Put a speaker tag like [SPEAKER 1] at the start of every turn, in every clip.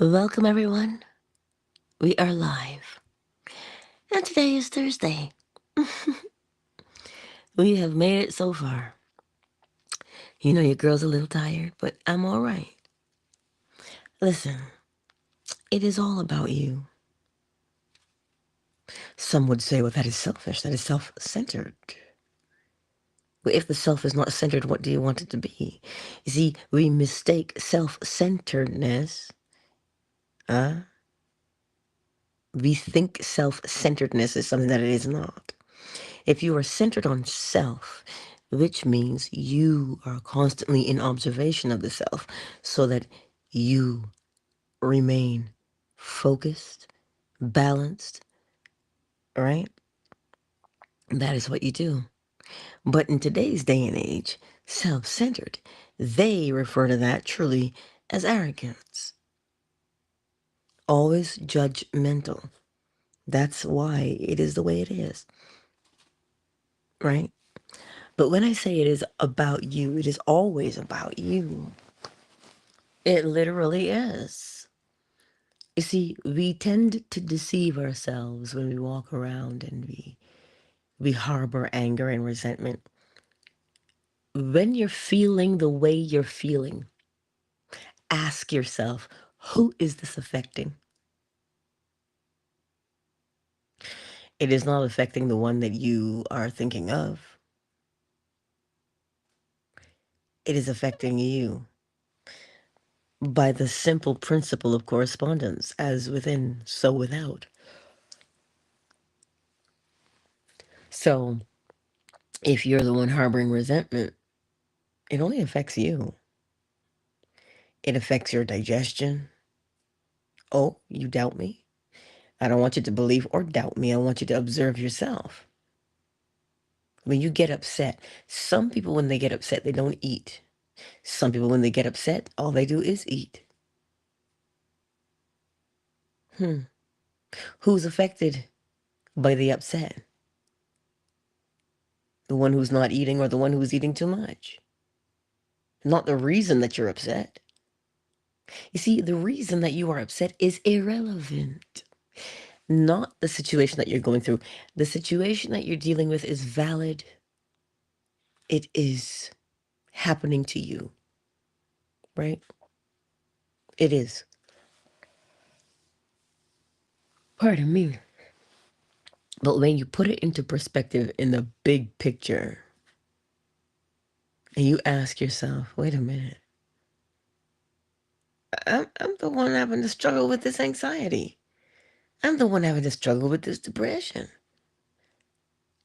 [SPEAKER 1] Welcome, everyone. We are live. And today is Thursday. We have made it so far. You know, your girl's a little tired, but I'm all right. Listen, it is all about you. Some would say, well, that is selfish. That is self-centered. But if the self is not centered, what do you want it to be? You see, we mistake self-centeredness. We think self-centeredness is something that it is not. If you are centered on self, which means you are constantly in observation of the self so that you remain focused, balanced, right? That is what you do. But in today's day and age, self-centered, they refer to that truly as arrogance. Always judgmental. That's why it is the way it is, right? But when I say it is about you, it is always about you. It literally is. You see, we tend to deceive ourselves when we walk around and we harbor anger and resentment. When you're feeling the way you're feeling, ask yourself, who is this affecting? It is not affecting the one that you are thinking of. It is affecting you by the simple principle of correspondence, as within, so without. So, if you're the one harboring resentment, it only affects you. It affects your digestion. Oh, you doubt me? I don't want you to believe or doubt me. I want you to observe yourself. When you get upset, some people, when they get upset, they don't eat. Some people, when they get upset, all they do is eat. Who's affected by the upset? The one who's not eating or the one who's eating too much? Not the reason that you're upset. You see, the reason that you are upset is irrelevant. Not the situation that you're going through. The situation that you're dealing with is valid. It is happening to you, right? It is. Pardon me. But when you put it into perspective in the big picture, and you ask yourself, wait a minute, I'm the one having to struggle with this anxiety. I'm the one having to struggle with this depression.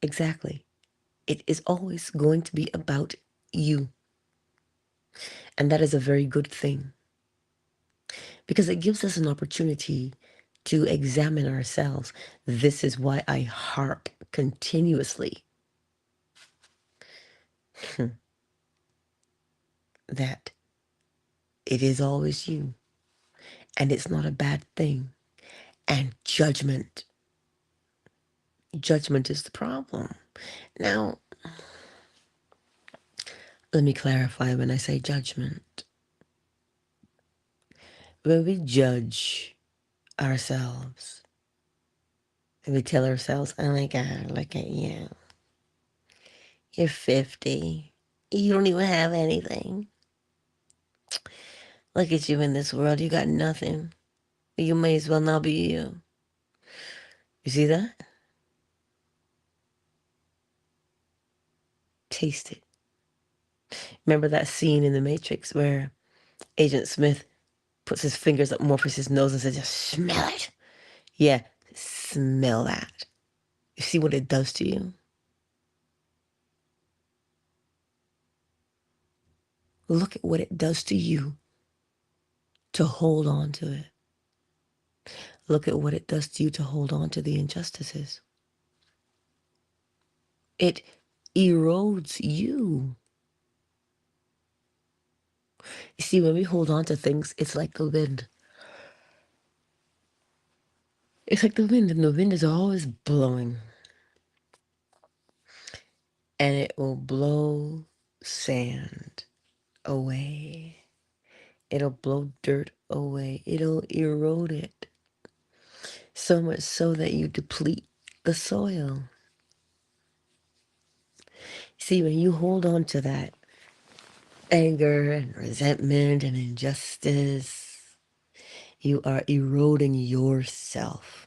[SPEAKER 1] Exactly. It is always going to be about you. And that is a very good thing, because it gives us an opportunity to examine ourselves. This is why I harp continuously that it is always you, and it's not a bad thing. And judgment is the problem. Now, let me clarify when I say judgment. When we judge ourselves, and we tell ourselves, oh my God, look at you. You're 50. You don't even have anything. Look at you in this world. You got nothing. You may as well not be you. You see that? Taste it. Remember that scene in The Matrix where Agent Smith puts his fingers up Morpheus' nose and says, just smell it. Yeah, smell that. You see what it does to you? Look at what it does to you to hold on to it. Look at what it does to you to hold on to the injustices. It erodes you. You see, when we hold on to things, it's like the wind. It's like the wind, and the wind is always blowing. And it will blow sand away. It'll blow dirt away. It'll erode it. So much so that you deplete the soil. See, when you hold on to that anger and resentment and injustice, you are eroding yourself.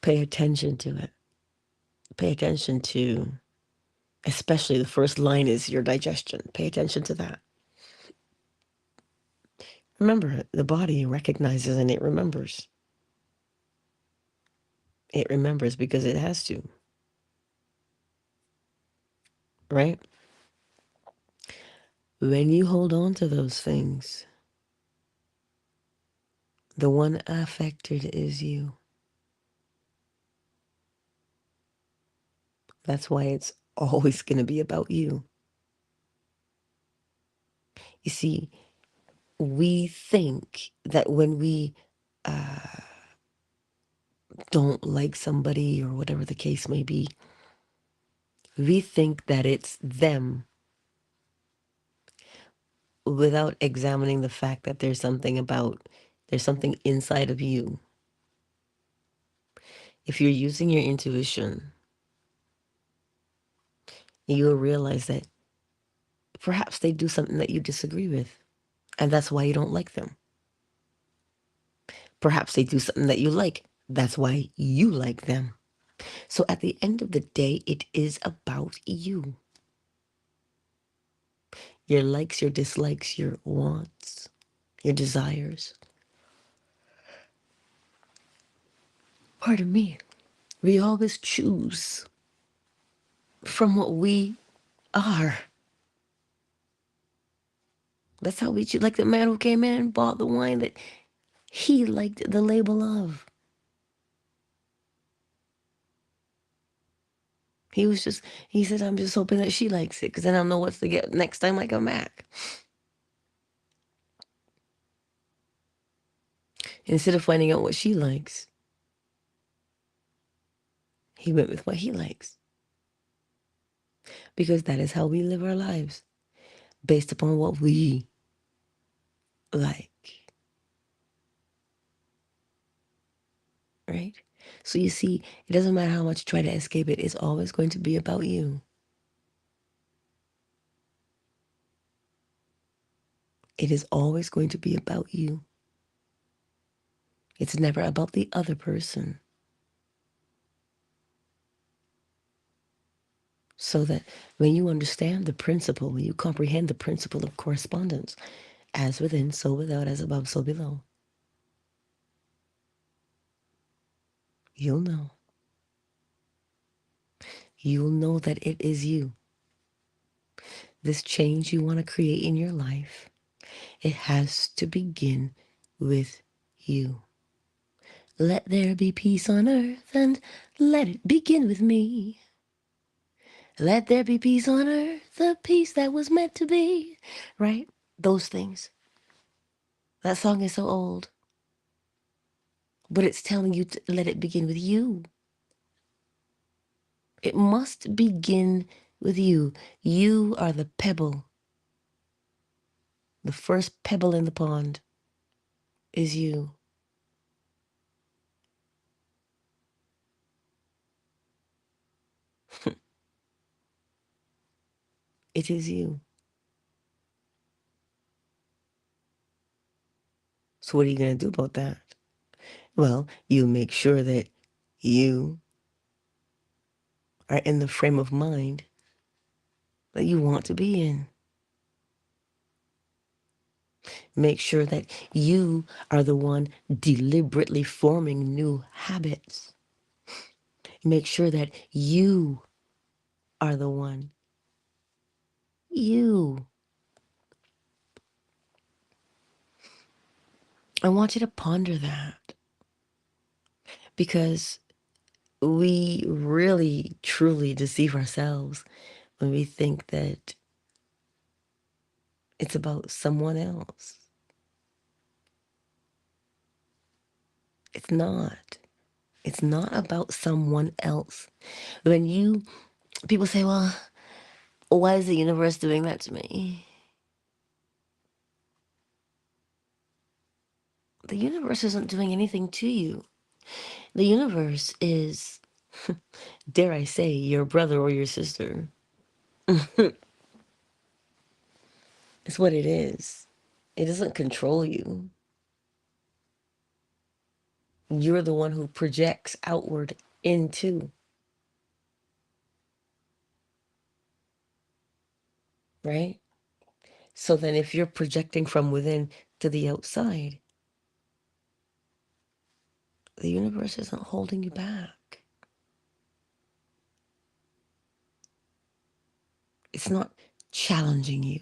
[SPEAKER 1] Pay attention to it. Pay attention to, especially the first line is your digestion. Pay attention to that. Remember, the body recognizes and it remembers. It remembers because it has to, right? When you hold on to those things, the one affected is you. That's why it's always going to be about you. You see, we think that when we don't like somebody or whatever the case may be, we think that it's them without examining the fact that there's something inside of you. If you're using your intuition, you'll realize that perhaps they do something that you disagree with, and that's why you don't like them. Perhaps they do something that you like. That's why you like them. So at the end of the day, it is about you. Your likes, your dislikes, your wants, your desires. Pardon me. We always choose from what we are. That's how we choose. Like the man who came in and bought the wine that he liked the label of. He said, I'm just hoping that she likes it because then I'll know what to get next time I come back. Instead of finding out what she likes, he went with what he likes. Because that is how we live our lives, based upon what we like. Right? So you see, it doesn't matter how much you try to escape it, it's always going to be about you. It is always going to be about you. It's never about the other person. So that when you understand the principle, when you comprehend the principle of correspondence, as within, so without, as above, so below, you'll know. You'll know that it is you. This change you want to create in your life, it has to begin with you. Let there be peace on earth and let it begin with me. Let there be peace on earth, the peace that was meant to be. Right? Those things. That song is so old. But it's telling you to let it begin with you. It must begin with you. You are the pebble. The first pebble in the pond is you. It is you. So what are you going to do about that? Well, you make sure that you are in the frame of mind that you want to be in. Make sure that you are the one deliberately forming new habits. Make sure that you are the one. You. I want you to ponder that, because we really, truly deceive ourselves when we think that it's about someone else. It's not. It's not about someone else. When people say, well, Why is the universe doing that to me? The universe isn't doing anything to you. The universe is, dare I say, your brother or your sister. It's what it is. It doesn't control you. You're the one who projects outward into, right? So then if you're projecting from within to the outside, the universe isn't holding you back. It's not challenging you.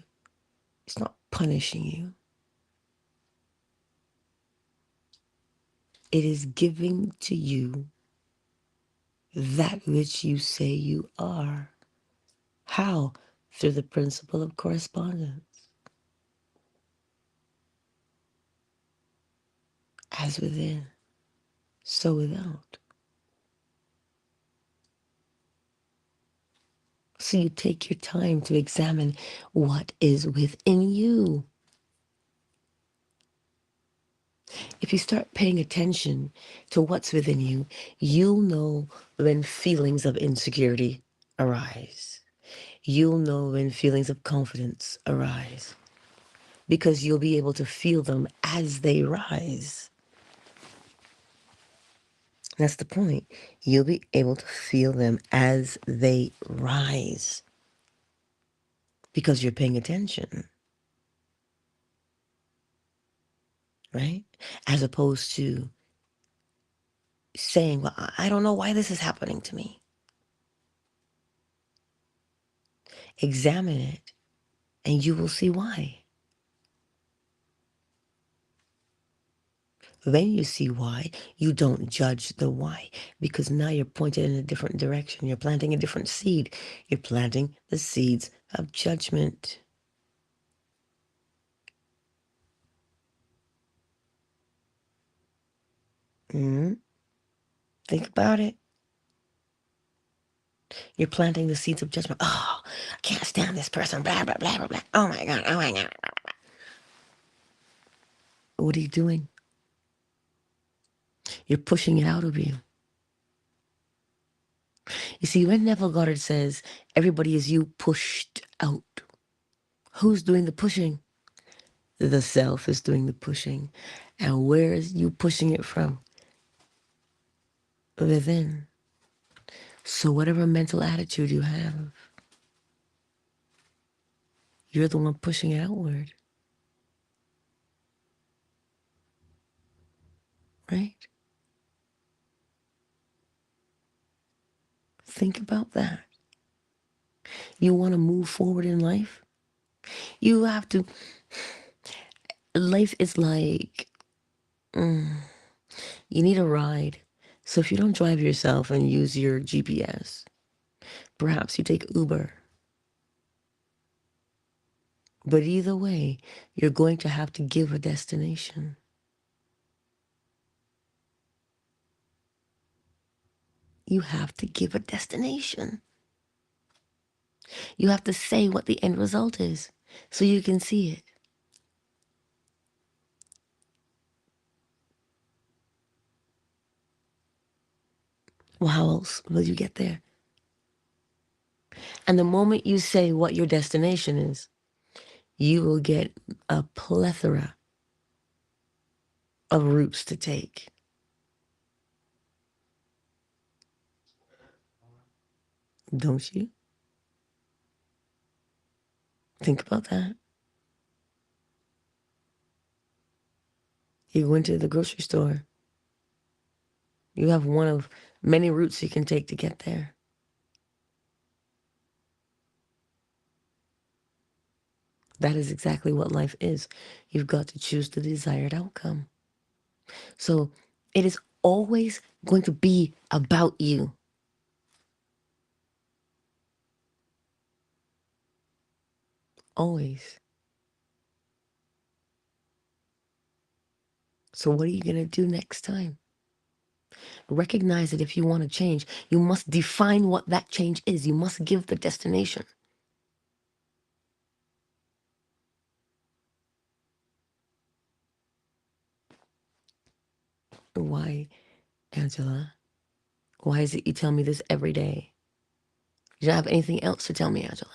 [SPEAKER 1] It's not punishing you. It is giving to you that which you say you are. How? Through the principle of correspondence. As within, so without. So you take your time to examine what is within you. If you start paying attention to what's within you, you'll know when feelings of insecurity arise. You'll know when feelings of confidence arise, because you'll be able to feel them as they rise. That's the point. You'll be able to feel them as they rise because you're paying attention, right? As opposed to saying, well, I don't know why this is happening to me. Examine it and you will see why. Then you see why, you don't judge the why, because now you're pointed in a different direction. You're planting a different seed. You're planting the seeds of judgment. Mm-hmm. Think about it. You're planting the seeds of judgment. Oh, I can't stand this person. Blah, blah, blah, blah, blah. Oh my God. Oh my God. What are you doing? You're pushing it out of you. You see, when Neville Goddard says, everybody is you pushed out, who's doing the pushing? The self is doing the pushing. And where is you pushing it from? Within. So whatever mental attitude you have, you're the one pushing it outward. Right? Think about that. You want to move forward in life? You have to. Life is like, you need a ride. So if you don't drive yourself and use your GPS, perhaps you take Uber. But either way, you're going to have to give a destination. You have to give a destination. You have to say what the end result is so you can see it. Well, how else will you get there? And the moment you say what your destination is, you will get a plethora of routes to take. Don't you? Think about that. You go into the grocery store. You have one of many routes you can take to get there. That is exactly what life is. You've got to choose the desired outcome. So it is always going to be about you. Always. So what are you going to do next time? Recognize that if you want to change, you must define what that change is. You must give the destination. Why, Angela? Why is it you tell me this every day? You don't have anything else to tell me, Angela.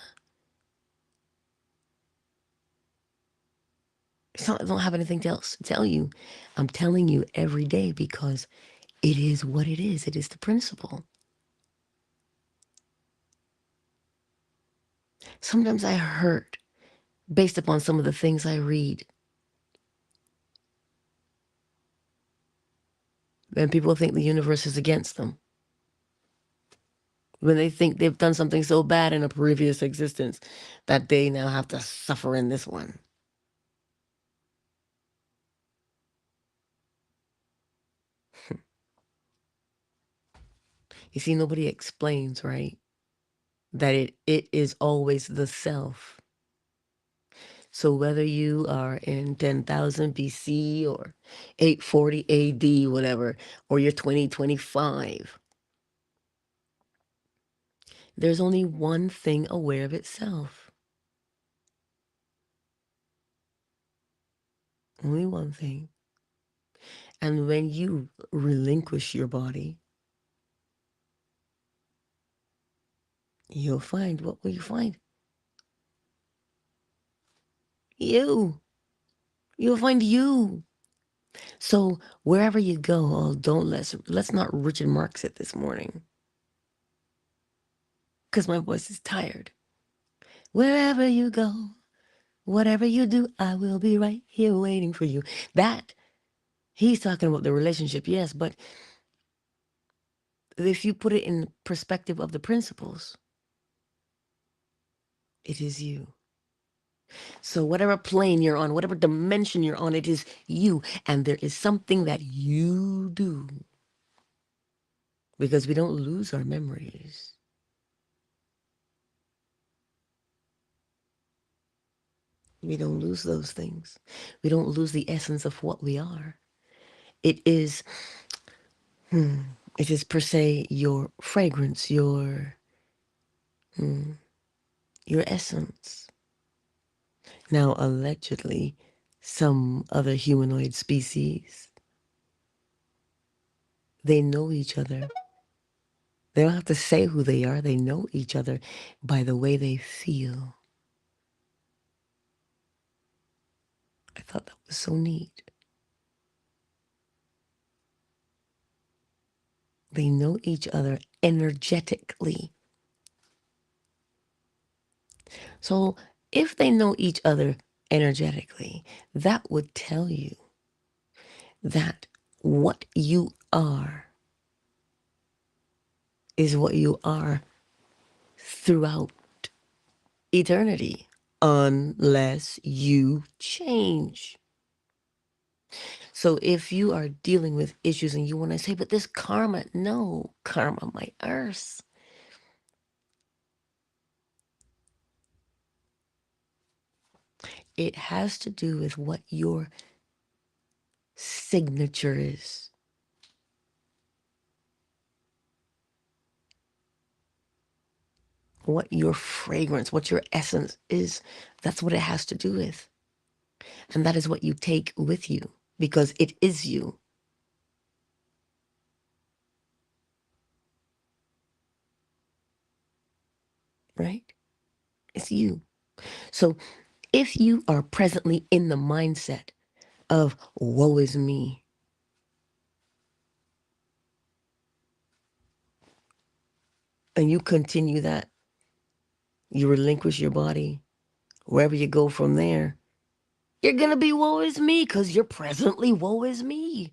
[SPEAKER 1] It's not, I don't have anything else to tell you. I'm telling you every day because it is what it is. It is the principle. Sometimes I hurt based upon some of the things I read. And people think the universe is against them. When they think they've done something so bad in a previous existence that they now have to suffer in this one. You see, nobody explains, right? That it is always the self. So whether you are in 10,000 BC or 840 AD, whatever, or you're 2025, there's only one thing aware of itself. Only one thing. And when you relinquish your body, you'll find, what will you find? You. You'll find you. So wherever you go, oh, let's not Richard Marx it this morning. Because my voice is tired. Wherever you go, whatever you do, I will be right here waiting for you. That, he's talking about the relationship, yes, but if you put it in perspective of the principles, it is you. So whatever plane you're on, whatever dimension you're on, it is you. And there is something that you do. Because we don't lose our memories. We don't lose those things. We don't lose the essence of what we are. It is, it is per se your fragrance, your essence. Now, allegedly, some other humanoid species, they know each other. They don't have to say who they are. They know each other by the way they feel. I thought that was so neat. They know each other energetically. So if they know each other energetically, that would tell you that what you are is what you are throughout eternity, unless you change. So if you are dealing with issues and you want to say, but this karma, no, karma, my earth. It has to do with what your signature is. What your fragrance, what your essence is. That's what it has to do with. And that is what you take with you because it is you. Right? It's you. So if you are presently in the mindset of woe is me, and you continue that, you relinquish your body, wherever you go from there, you're going to be woe is me because you're presently woe is me.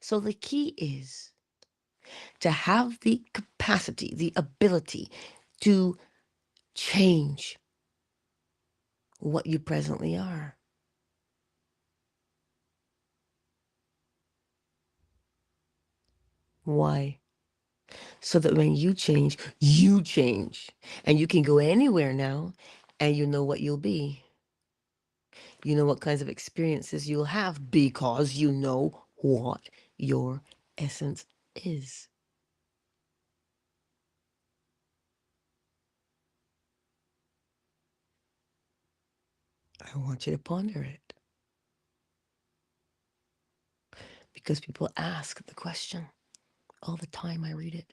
[SPEAKER 1] So the key is to have the capacity, the ability to change what you presently are. Why? So that when you change. And you can go anywhere now and you know what you'll be. You know what kinds of experiences you'll have because you know what your essence is. I want you to ponder it. Because people ask the question all the time. I read it.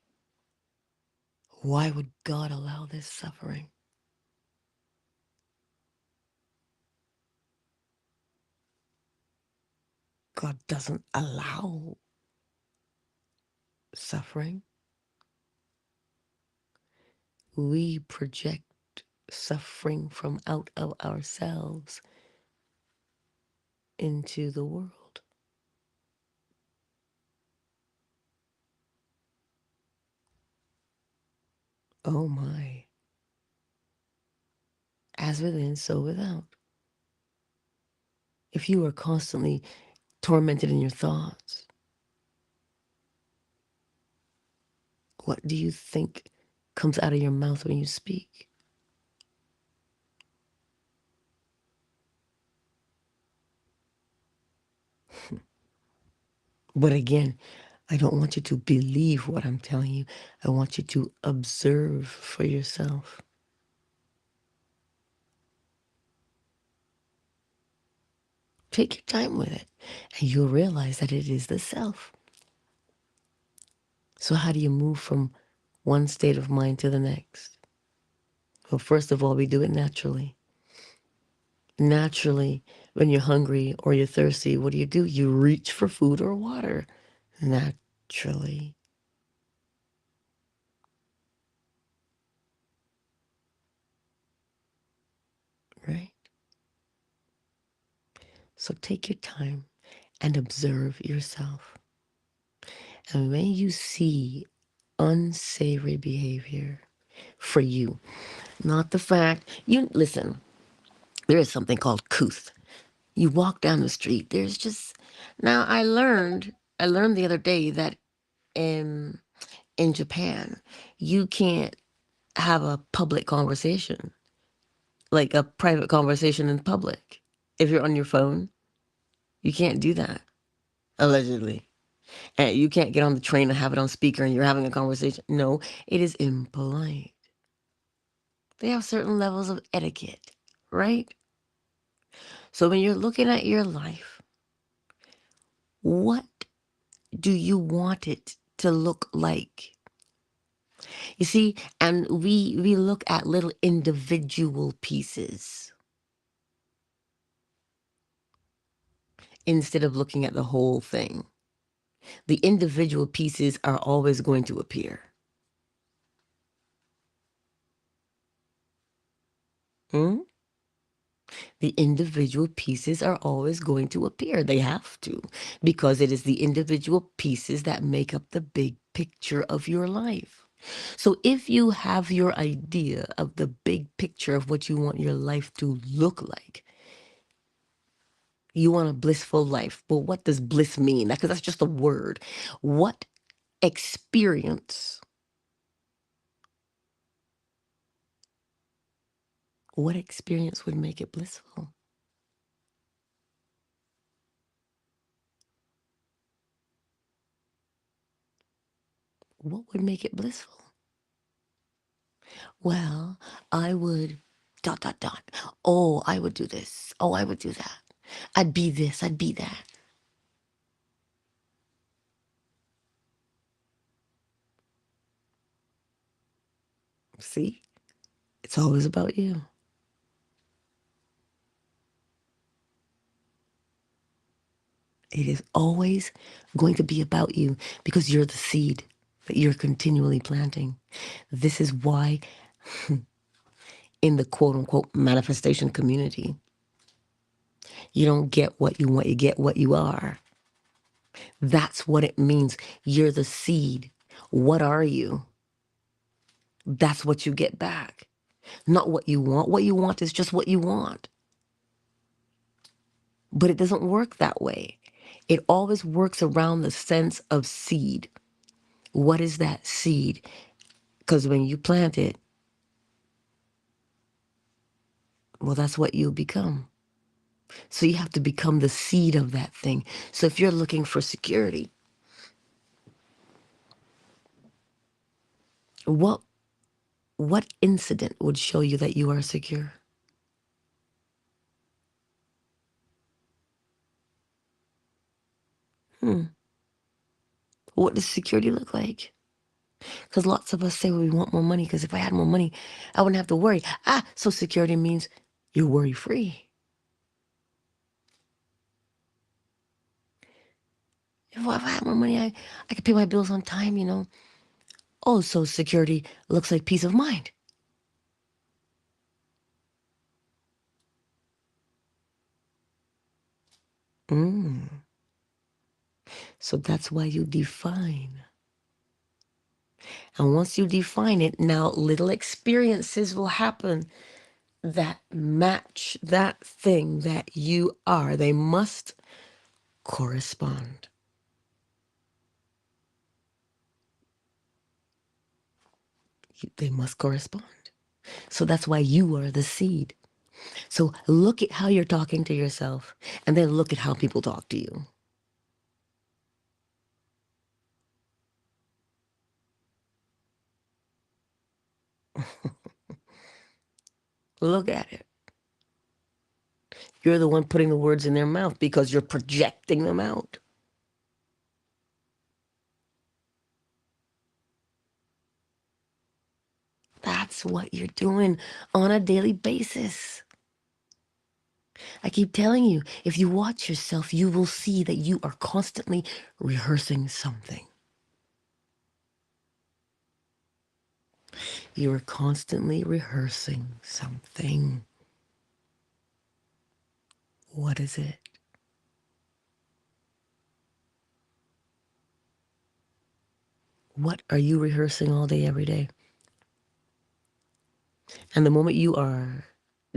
[SPEAKER 1] Why would God allow this suffering? God doesn't allow suffering. We project suffering from out of ourselves into the world. Oh my. As within, so without. If you are constantly tormented in your thoughts, what do you think comes out of your mouth when you speak? But again, I don't want you to believe what I'm telling you. I want you to observe for yourself. Take your time with it, and you'll realize that it is the self. So how do you move from one state of mind to the next? Well, first of all, we do it naturally. Naturally, when you're hungry or you're thirsty, what do? You reach for food or water. Naturally. Right? So take your time and observe yourself. And when you see unsavory behavior for you, not the fact, you listen, there is something called couth. You walk down the street, there's just, now I learned the other day that in Japan, you can't have a public conversation, like a private conversation in public. If you're on your phone, you can't do that, allegedly. And you can't get on the train and have it on speaker and you're having a conversation. No, it is impolite. They have certain levels of etiquette, right? So when you're looking at your life, what do you want it to look like? You see, and we look at little individual pieces instead of looking at the whole thing. The individual pieces are always going to appear. Hmm? The individual pieces are always going to appear. They have to, because it is the individual pieces that make up the big picture of your life. So if you have your idea of the big picture of what you want your life to look like, you want a blissful life. Well, what does bliss mean? Because that's just a word. What experience, what experience would make it blissful? What would make it blissful? Well, I would dot dot dot. Oh, I would do this. Oh, I would do that. I'd be this, I'd be that. See? It's always about you. It is always going to be about you because you're the seed that you're continually planting. This is why in the quote unquote manifestation community, you don't get what you want, you get what you are. That's what it means. You're the seed. What are you? That's what you get back. Not what you want. What you want is just what you want. But it doesn't work that way. It always works around the sense of seed. What is that seed? Because when you plant it, well, that's what you'll become. So you have to become the seed of that thing. So if you're looking for security, what incident would show you that you are secure? What does security look like? Because lots of us say we want more money because if I had more money, I wouldn't have to worry. So security means you're worry-free. If I had more money, I could pay my bills on time, you know. Oh, so security looks like peace of mind. So that's why you define. And once you define it, now little experiences will happen that match that thing that you are. They must correspond. They must correspond. So that's why you are the seed. So look at how you're talking to yourself and then look at how people talk to you. Look at it. You're the one putting the words in their mouth because you're projecting them out. That's what you're doing on a daily basis. I keep telling you, if you watch yourself, you will see that you are constantly rehearsing something. You are constantly rehearsing something. What is it? What are you rehearsing all day, every day? And the moment you are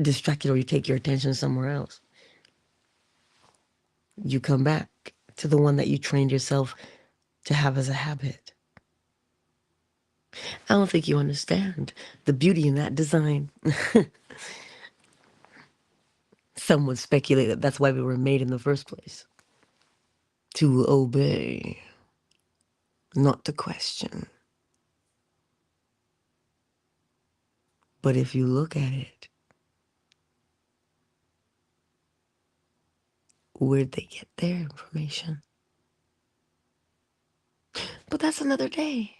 [SPEAKER 1] distracted or you take your attention somewhere else, you come back to the one that you trained yourself to have as a habit. I don't think you understand the beauty in that design. Some would speculate that that's why we were made in the first place. To obey, not to question. But if you look at it, where'd they get their information? But that's another day.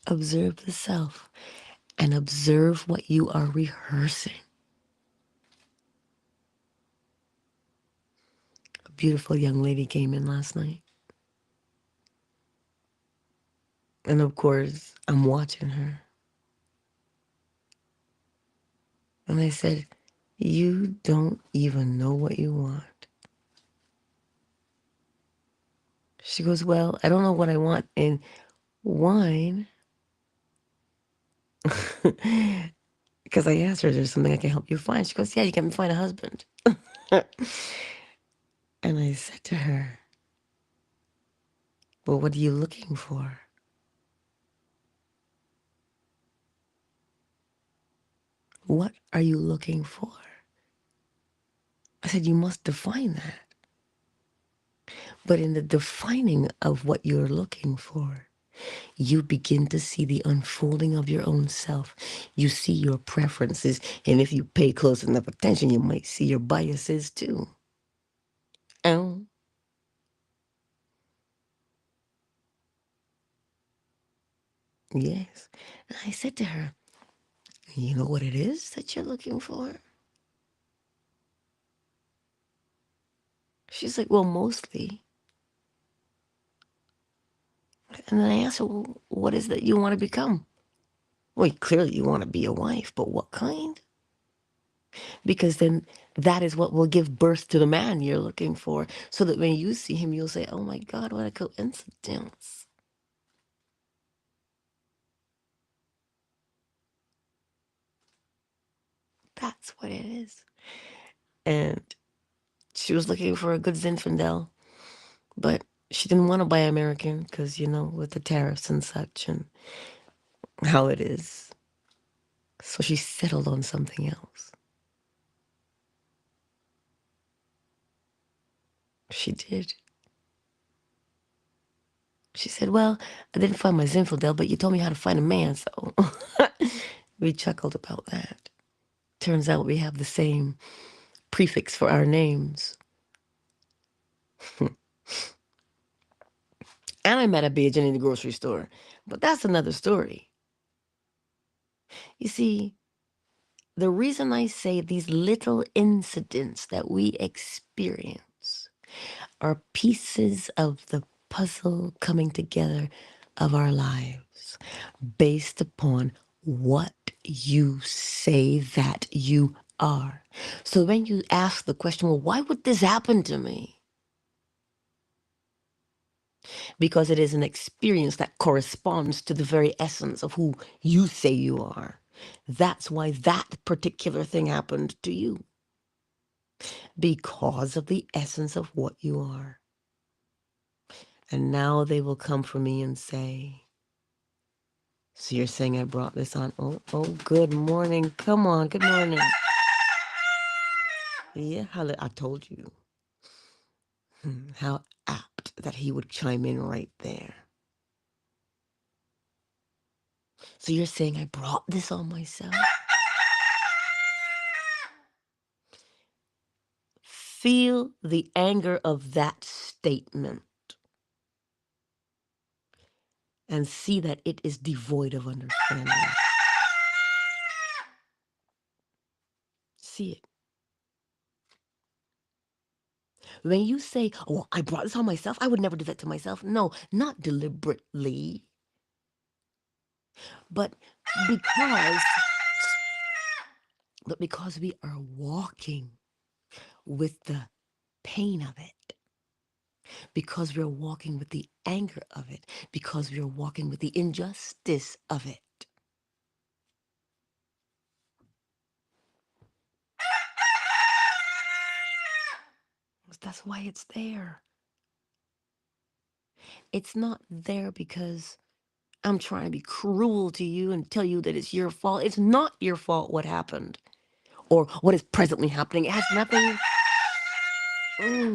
[SPEAKER 1] Observe the self and observe what you are rehearsing. A beautiful young lady came in last night. And of course, I'm watching her. And I said, you don't even know what you want. She goes, well, I don't know what I want in wine. Because I asked her, is there something I can help you find? She goes, yeah, you can find a husband. And I said to her, well, what are you looking for? What are you looking for? I said, you must define that. But in the defining of what you're looking for, you begin to see the unfolding of your own self. You see your preferences. And if you pay close enough attention, you might see your biases too. Oh, yes. And I said to her, you know what it is that you're looking for? She's like, well, mostly. And then I asked her, well, what is that you want to become? Well, clearly you want to be a wife, but what kind? Because then that is what will give birth to the man you're looking for. So that when you see him, you'll say, oh my God, what a coincidence. That's what it is. And she was looking for a good Zinfandel, but she didn't want to buy American because, you know, with the tariffs and such and how it is. So she settled on something else. She did. She said, well, I didn't find my Zinfandel, but you told me how to find a man, so we chuckled about that. Turns out we have the same prefix for our names. And I met a pigeon in the grocery store. But that's another story. You see, the reason I say these little incidents that we experience are pieces of the puzzle coming together of our lives based upon what you say that you are. So when you ask the question, well, why would this happen to me? Because it is an experience that corresponds to the very essence of who you say you are. That's why that particular thing happened to you. Because of the essence of what you are. And now they will come for me and say, so you're saying I brought this on? Oh, good morning. Come on, good morning. Yeah, I told you. How apt that he would chime in right there. So you're saying I brought this on myself? Feel the anger of that statement and see that it is devoid of understanding. See it. When you say, oh, I brought this on myself, I would never do that to myself. No, not deliberately, but because we are walking with the pain of it, because we're walking with the anger of it, because we're walking with the injustice of it. That's why it's there. It's not there because I'm trying to be cruel to you and tell you that it's your fault. It's not your fault what happened or what is presently happening. It has nothing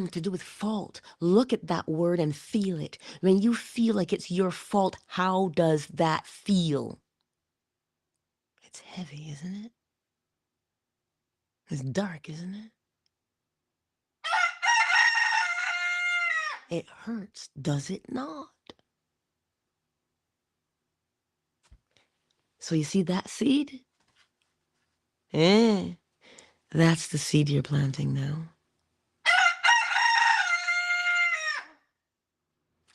[SPEAKER 1] to do with fault. Look at that word and feel it. When you feel like it's your fault, how does that feel? It's heavy, isn't it? It's dark, isn't it? It hurts, does it not? So you see that seed? That's the seed you're planting now.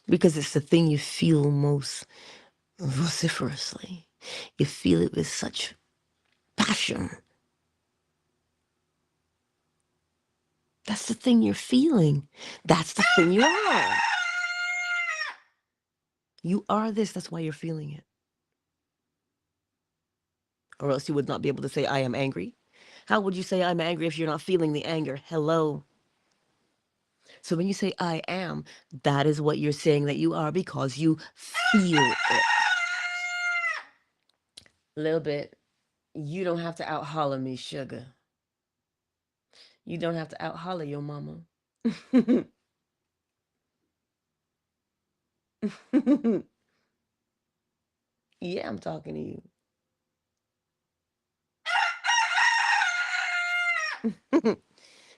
[SPEAKER 1] Because it's the thing you feel most vociferously. You feel it with such passion. That's the thing you're feeling. That's the thing you are. You are this, that's why you're feeling it. Or else you would not be able to say, I am angry. How would you say I'm angry if you're not feeling the anger? Hello. So when you say I am, that is what you're saying that you are because you feel it. A little bit. You don't have to out holler me, sugar. You don't have to out holler your mama. Yeah, I'm talking to you.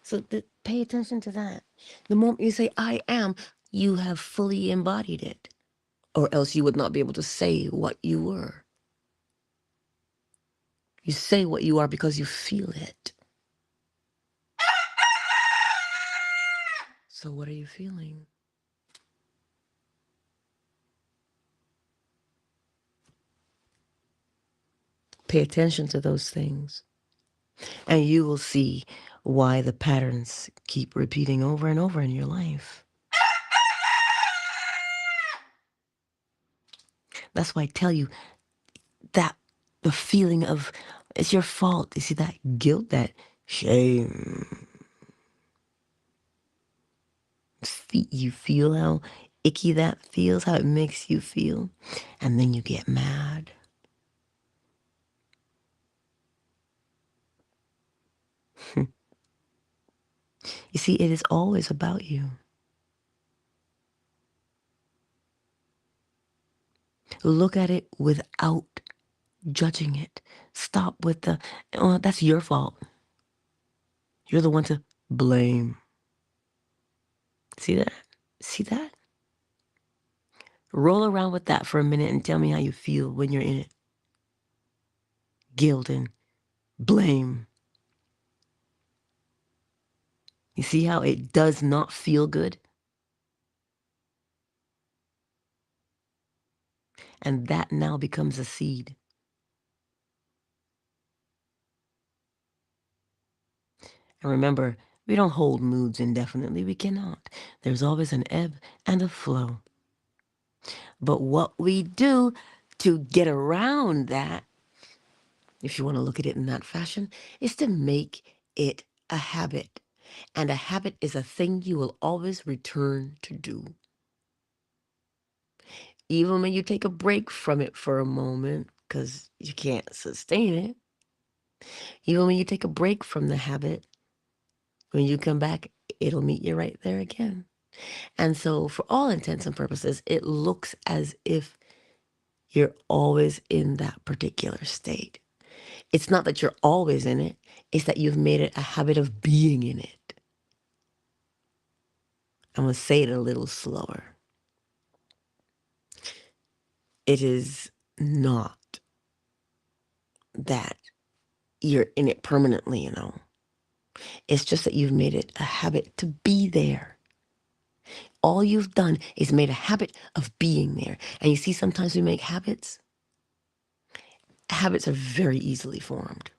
[SPEAKER 1] So pay attention to that. The moment you say I am, you have fully embodied it. Or else you would not be able to say what you were. You say what you are because you feel it. So what are you feeling? Pay attention to those things. And you will see why the patterns keep repeating over and over in your life. That's why I tell you that the feeling of it's your fault. You see that guilt, that shame. You feel how icky that feels, how it makes you feel. And then you get mad. You see, it is always about you. Look at it without judging it. Stop with the, oh, that's your fault. You're the one to blame. See that? See that? Roll around with that for a minute and tell me how you feel when you're in it. Guilt and blame. You see how it does not feel good? And that now becomes a seed. And remember, we don't hold moods indefinitely. We cannot. There's always an ebb and a flow. But what we do to get around that, if you want to look at it in that fashion, is to make it a habit. And a habit is a thing you will always return to do. Even when you take a break from it for a moment, because you can't sustain it. Even when you take a break from the habit, when you come back, it'll meet you right there again. And so for all intents and purposes, it looks as if you're always in that particular state. It's not that you're always in it, it's that you've made it a habit of being in it. I'm going to say it a little slower. It is not that you're in it permanently, you know. It's just that you've made it a habit to be there. All you've done is made a habit of being there. And you see, sometimes we make habits. Habits are very easily formed.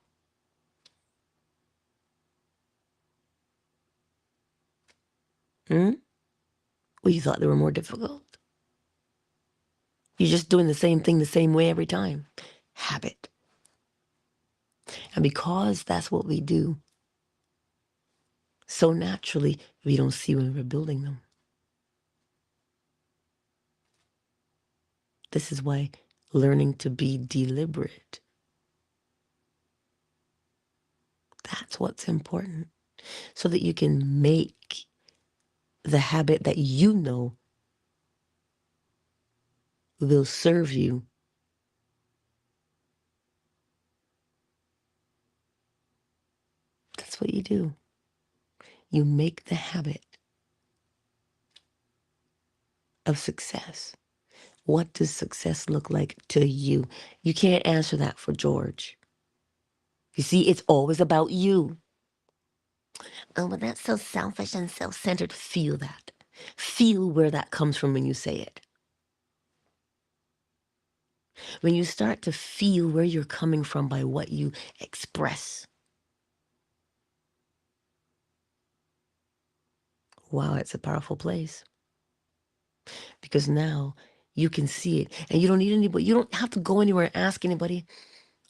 [SPEAKER 1] Well, you thought they were more difficult. You're just doing the same thing the same way every time. Habit. And because that's what we do, so naturally, we don't see when we're building them. This is why learning to be deliberate, that's what's important. So that you can make the habit that you know will serve you. That's what you do. You make the habit of success. What does success look like to you? You can't answer that for George. You see, it's always about you. Oh, but that's so selfish and self-centered. Feel that. Feel where that comes from when you say it. When you start to feel where you're coming from by what you express. Wow, it's a powerful place. Because now you can see it. And you don't need anybody. You don't have to go anywhere and ask anybody,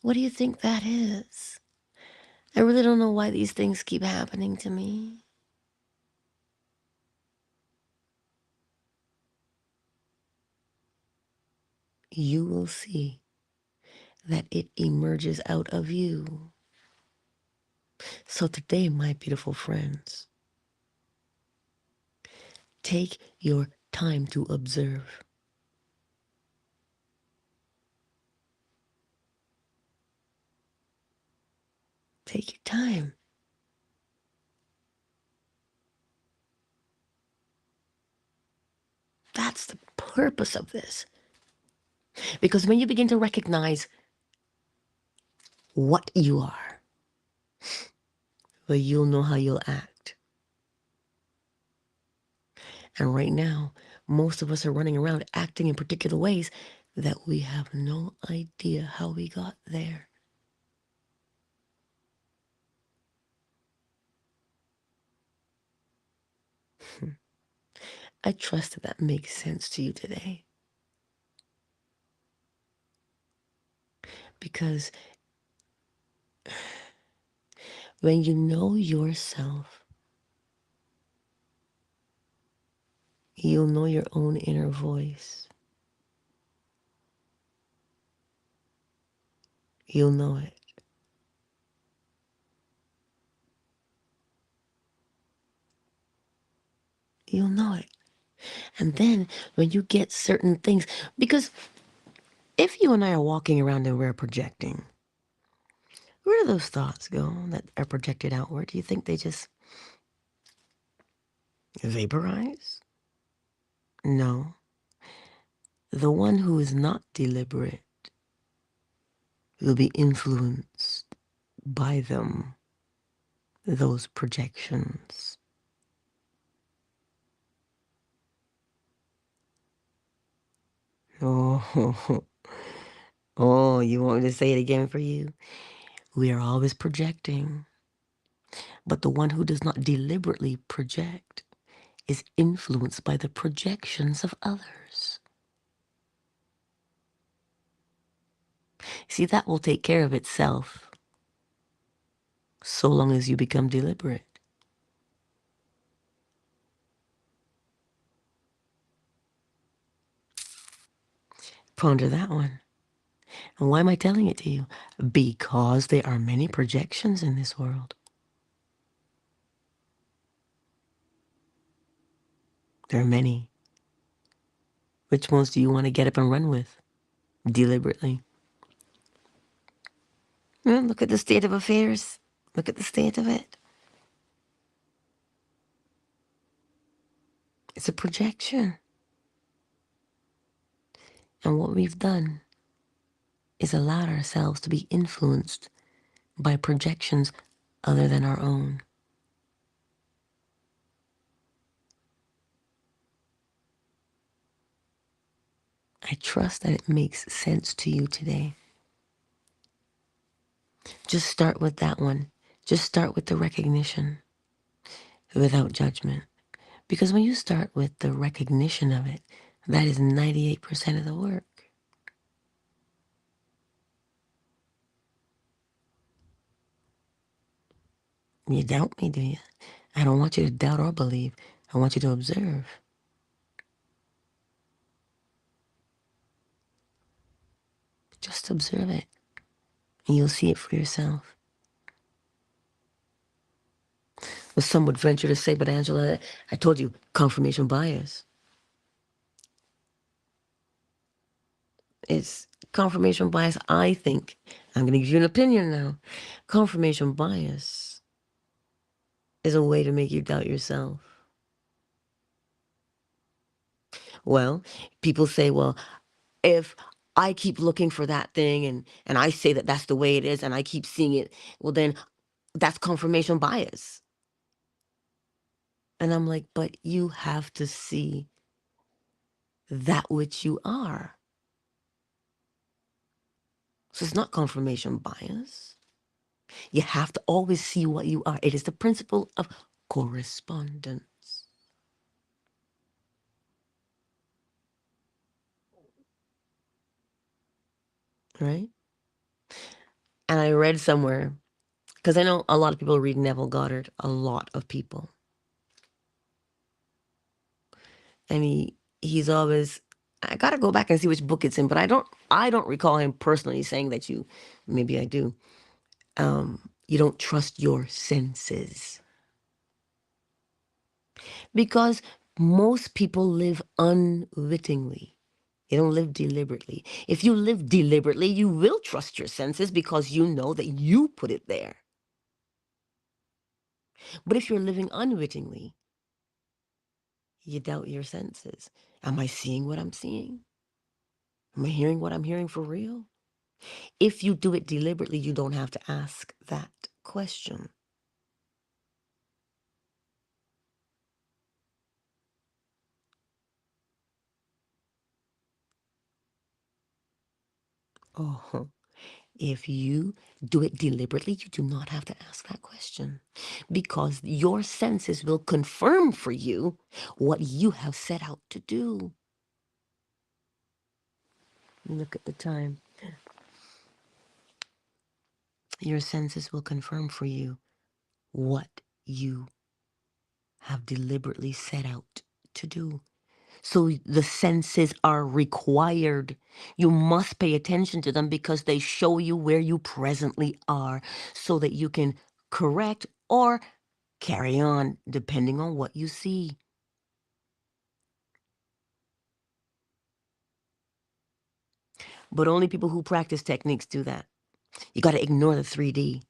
[SPEAKER 1] what do you think that is? I really don't know why these things keep happening to me. You will see that it emerges out of you. So today, my beautiful friends, take your time to observe. Take your time. That's the purpose of this. Because when you begin to recognize what you are, well, you'll know how you'll act. And right now, most of us are running around acting in particular ways that we have no idea how we got there. I trust that makes sense to you today. Because when you know yourself, you'll know your own inner voice. You'll know it. You'll know it. And then when you get certain things, because if you and I are walking around and we're projecting, where do those thoughts go that are projected outward? Do you think they just Vaporize? No. The one who is not deliberate will be influenced by them, those projections. Oh, oh, you want me to say it again for you? We are always projecting, but the one who does not deliberately project is influenced by the projections of others. See, that will take care of itself so long as you become deliberate. Ponder that one. And why am I telling it to you? Because there are many projections in this world. There are many. Which ones do you want to get up and run with? Deliberately. Look at the state of affairs. Look at the state of it. It's a projection. And what we've done is allowed ourselves to be influenced by projections other than our own. I trust that it makes sense to you today. Just start with that one. Just start with the recognition without judgment. Because when you start with the recognition of it, that is 98% of the work. You doubt me, do you? I don't want you to doubt or believe. I want you to observe. Just observe it, and you'll see it for yourself. Well, some would venture to say, but Angela, I told you, confirmation bias. It's confirmation bias, I think. I'm going to give you an opinion now. Confirmation bias is a way to make you doubt yourself. Well, people say, well, if I keep looking for that thing and I say that that's the way it is and I keep seeing it, well, then that's confirmation bias. And I'm like, but you have to see that which you are. So it's not confirmation bias. You have to always see what you are. It is the principle of correspondence. Right? And I read somewhere, because I know a lot of people read Neville Goddard, a lot of people. And he's always, I gotta go back and see which book it's in, but I don't recall him personally saying that maybe I do, you don't trust your senses. Because most people live unwittingly. They don't live deliberately. If you live deliberately, you will trust your senses because you know that you put it there. But if you're living unwittingly, you doubt your senses. Am I seeing what I'm seeing? Am I hearing what I'm hearing for real? If you do it deliberately, you don't have to ask that question. Oh, if you do it deliberately, you do not have to ask that question because your senses will confirm for you what you have set out to do. Look at the time. Your senses will confirm for you what you have deliberately set out to do. So the senses are required. You must pay attention to them because they show you where you presently are so that you can correct or carry on depending on what you see. But only people who practice techniques do that. You got to ignore the 3D.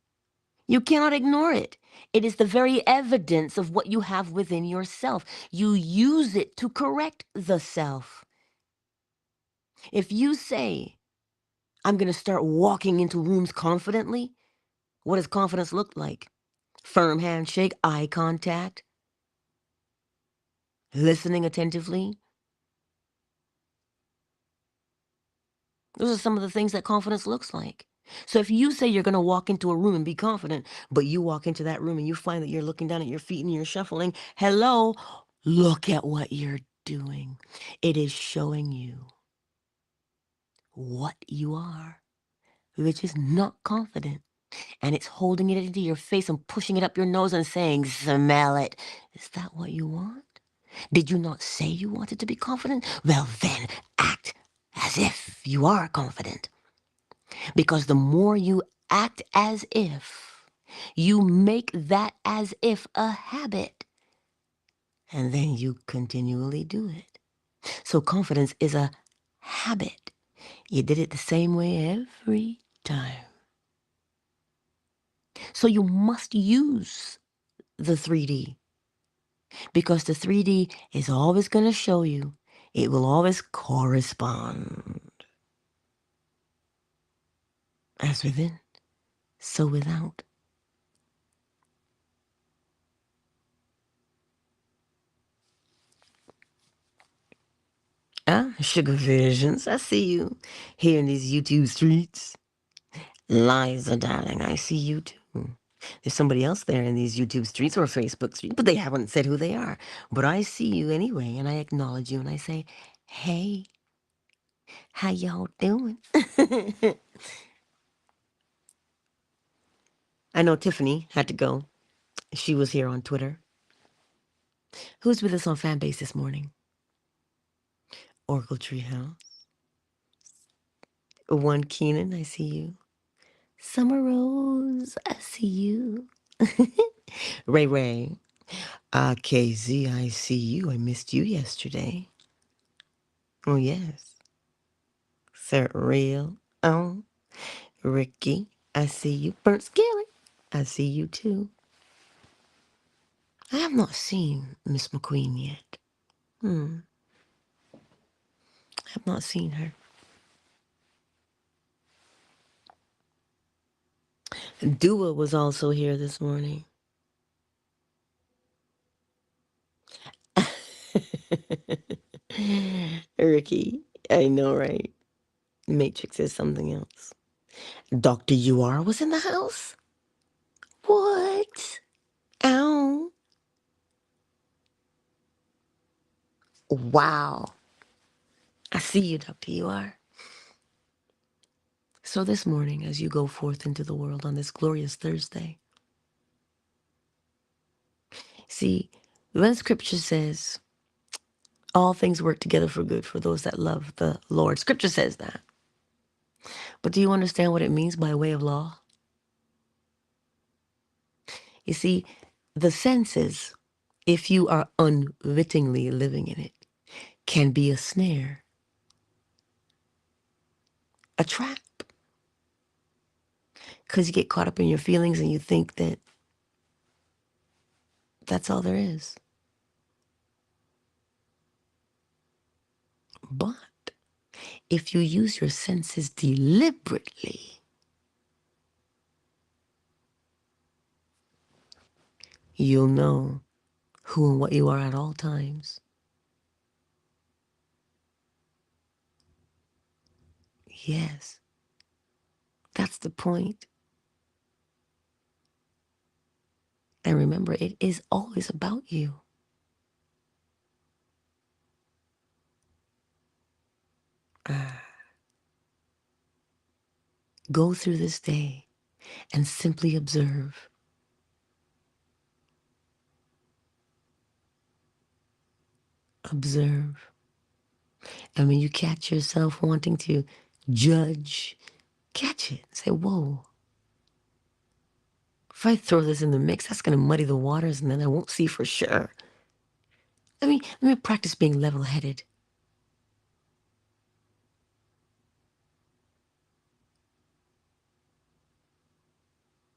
[SPEAKER 1] You cannot ignore it. It is the very evidence of what you have within yourself. You use it to correct the self. If you say, I'm going to start walking into rooms confidently, what does confidence look like? Firm handshake, eye contact, listening attentively. Those are some of the things that confidence looks like. So if you say you're going to walk into a room and be confident, but you walk into that room and you find that you're looking down at your feet and you're shuffling, hello, look at what you're doing. It is showing you what you are, which is not confident. And it's holding it into your face and pushing it up your nose and saying, smell it. Is that what you want? Did you not say you wanted to be confident? Well, then act as if you are confident. Because the more you act as if, you make that as if a habit. And then you continually do it. So confidence is a habit. You did it the same way every time. So you must use the 3D, because the 3D is always going to show you. It will always correspond. As within, so without. Ah, Sugar Visions, I see you here in these YouTube streets. Liza, darling, I see you too. There's somebody else there in these YouTube streets or Facebook streets, but they haven't said who they are. But I see you anyway, and I acknowledge you, and I say, hey, how y'all doing? I know Tiffany had to go. She was here on Twitter. Who's with us on Fanbase this morning? Oracle Treehouse. One Keenan, I see you. Summer Rose, I see you. Ray Ray. KZ, I see you. I missed you yesterday. Oh, yes. Sir Real. Oh, Ricky, I see you. Burnt Skillet, I see you too. I have not seen Miss McQueen yet. I have not seen her. Dua was also here this morning. Ricky, I know, right? Matrix is something else. Dr. UR was in the house? What? Ow. Wow. I see you, Dr. UR. So this morning, as you go forth into the world on this glorious Thursday, see, when Scripture says, all things work together for good for those that love the Lord. Scripture says that. But do you understand what it means by way of law? You see, the senses, if you are unwittingly living in it, can be a snare, a trap. Because you get caught up in your feelings and you think that that's all there is. But if you use your senses deliberately, you'll know who and what you are at all times. Yes, that's the point. And remember, it is always about you. Go through this day and simply observe. Observe. And when you catch yourself wanting to judge, catch it. Say, whoa. If I throw this in the mix, that's going to muddy the waters and then I won't see for sure. Let me practice being level-headed.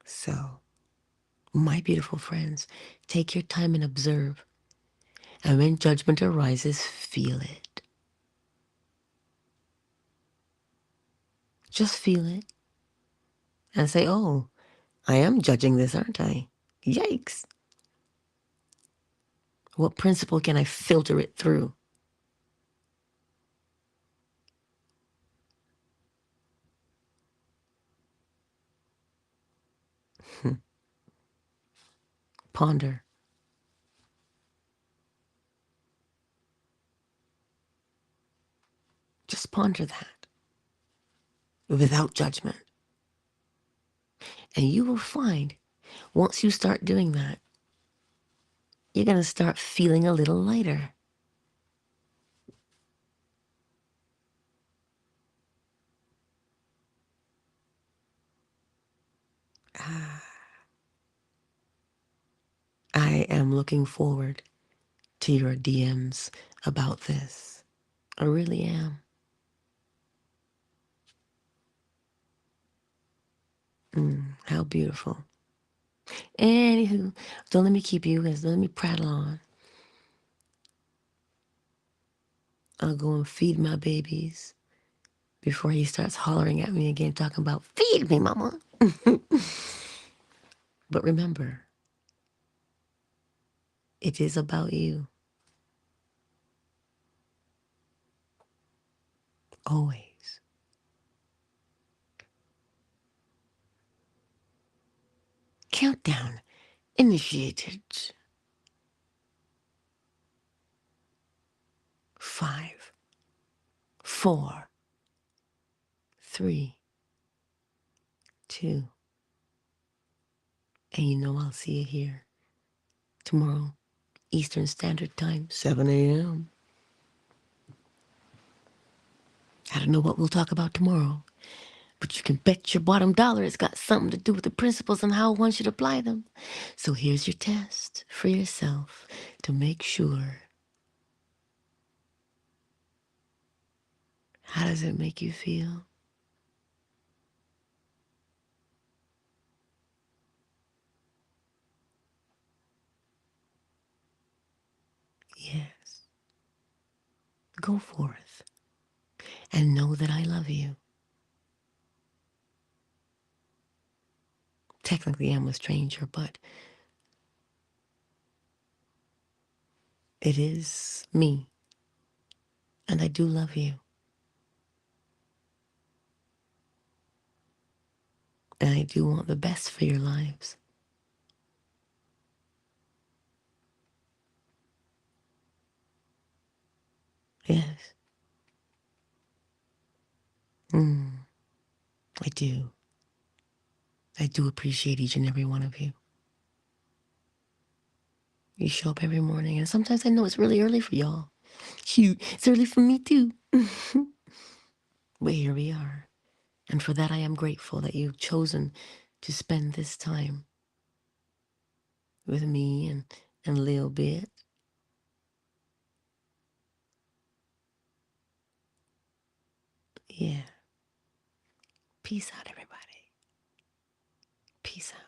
[SPEAKER 1] So, My beautiful friends, take your time and observe. And when judgment arises, feel it. Just feel it. And say, oh, I am judging this, aren't I? Yikes. What principle can I filter it through? Ponder. Just ponder that without judgment. And you will find, once you start doing that, you're going to start feeling a little lighter. I am looking forward to your DMs about this. I really am. How beautiful. Anywho, don't let me keep you, guys. Don't let me prattle on. I'll go and feed my babies before he starts hollering at me again, talking about, feed me, mama. But remember, it is about you. Always. Countdown initiated. 5, 4, 3, 2. And you know I'll see you here tomorrow, Eastern Standard Time, 7 a.m. I don't know what we'll talk about tomorrow, but you can bet your bottom dollar it's got something to do with the principles and how one should apply them. So here's your test for yourself to make sure. How does it make you feel? Yes. Go forth and know that I love you. Technically, I'm a stranger, but it is me. And I do love you. And I do want the best for your lives. Yes. I do. I do appreciate each and every one of you. You show up every morning, and sometimes I know it's really early for y'all. Shoot, it's early for me too. But here we are. And for that, I am grateful that you've chosen to spend this time with me and a little bit. Yeah. Peace out, everybody. Peace out.